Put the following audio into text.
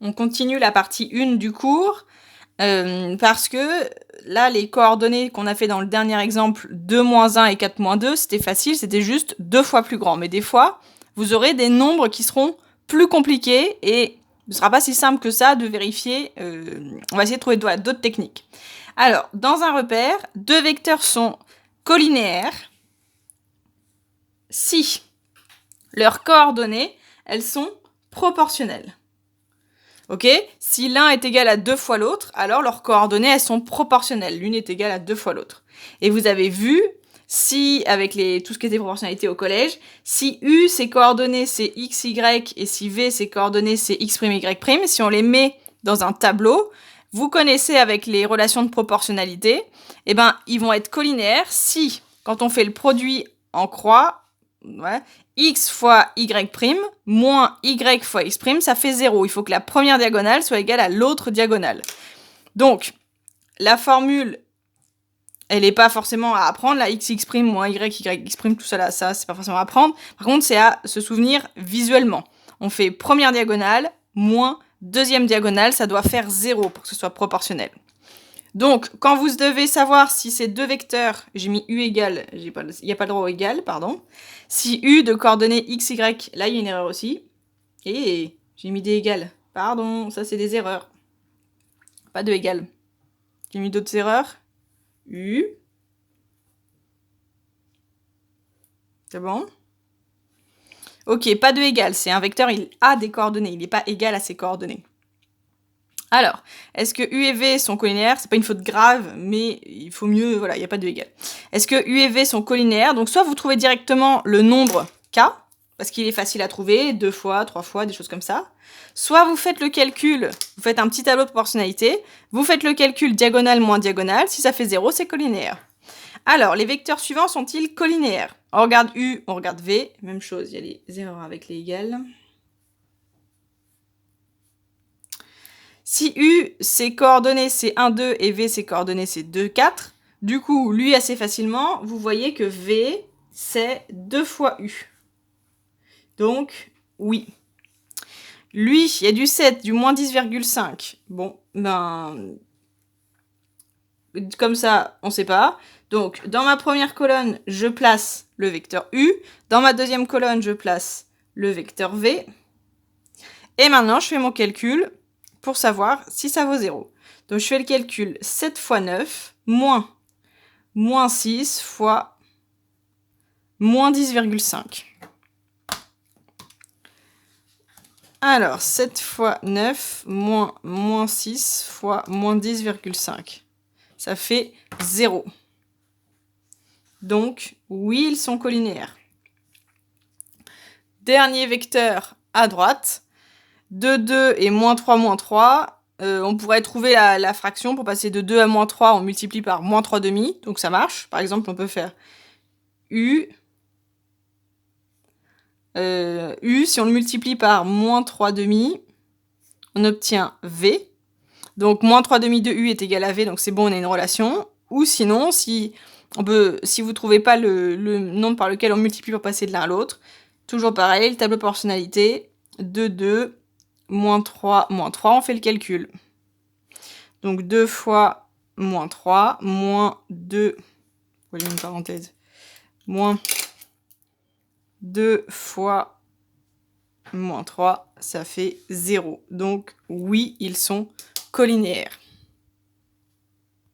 On continue la partie 1 du cours, parce que là, les coordonnées qu'on a fait dans le dernier exemple, 2, - 1 et 4, - 2, c'était facile, c'était juste 2 fois plus grand. Mais des fois, vous aurez des nombres qui seront plus compliqués et ce ne sera pas si simple que ça de vérifier. On va essayer de trouver d'autres techniques. Alors, dans un repère, 2 vecteurs sont collinéaires si leurs coordonnées, elles sont proportionnelles. Ok? Si l'un est égal à 2 fois l'autre, alors leurs coordonnées, elles sont proportionnelles. L'une est égale à 2 fois l'autre. Et vous avez vu, si, avec tout ce qui était proportionnalité au collège, si U, ses coordonnées, c'est x, y, et si V, ses coordonnées, c'est x', y', si on les met dans un tableau, vous connaissez avec les relations de proportionnalité, eh ben, ils vont être collinéaires si, quand on fait le produit en croix, ouais, x fois y' moins y fois x', ça fait 0. Il faut que la première diagonale soit égale à l'autre diagonale. Donc, la formule, elle n'est pas forcément à apprendre, la x' moins y, yx', tout ça là, ça c'est pas forcément à apprendre. Par contre, c'est à se souvenir visuellement. On fait première diagonale moins deuxième diagonale, ça doit faire 0 pour que ce soit proportionnel. Donc, quand vous devez savoir si ces deux vecteurs, j'ai mis u égale, il n'y a pas le droit au égal, pardon. Si u de coordonnées x, y, là il y a une erreur aussi. Et j'ai mis des égales. Pardon, ça c'est des erreurs. Pas de égal. J'ai mis d'autres erreurs. U. C'est bon? Ok, pas de égal. C'est un vecteur, il a des coordonnées. Il n'est pas égal à ses coordonnées. Alors, est-ce que U et V sont collinéaires? C'est pas une faute grave, mais il faut mieux, voilà, il n'y a pas de égal. Est-ce que U et V sont collinéaires? Donc soit vous trouvez directement le nombre K, parce qu'il est facile à trouver, 2 fois, 3 fois, des choses comme ça. Soit vous faites le calcul, vous faites un petit tableau de proportionnalité, vous faites le calcul diagonale moins diagonale, si ça fait 0, c'est collinéaire. Alors, les vecteurs suivants sont-ils collinéaires? On regarde U, on regarde V, même chose, il y a les erreurs avec les égales. Si U, ses coordonnées, c'est 1, 2, et V, ses coordonnées, c'est 2, 4, du coup, lui, assez facilement, vous voyez que V, c'est 2 fois U. Donc, oui. Lui, il y a du 7, du moins 10,5. Bon, ben... Comme ça, on ne sait pas. Donc, dans ma première colonne, je place le vecteur U. Dans ma deuxième colonne, je place le vecteur V. Et maintenant, je fais mon calcul pour savoir si ça vaut 0. Donc, je fais le calcul 7 fois 9, moins 6 fois moins 10,5. Alors, 7 fois 9, moins 6 fois moins 10,5. Ça fait 0. Donc, oui, ils sont collinéaires. Dernier vecteur à droite. 2, 2 et moins 3, on pourrait trouver la fraction pour passer de 2 à moins 3, on multiplie par moins 3 demi, donc ça marche. Par exemple, on peut faire U, si on le multiplie par moins 3 demi, on obtient V. Donc moins 3 demi de U est égal à V, donc c'est bon, on a une relation. Ou sinon, si vous ne trouvez pas le nombre par lequel on multiplie pour passer de l'un à l'autre, toujours pareil, le tableau de proportionnalité, 2, 2, moins 3, on fait le calcul. Donc 2 fois moins 3, moins 2, voilà une parenthèse, moins 2 fois moins 3, ça fait 0. Donc oui, ils sont collinéaires.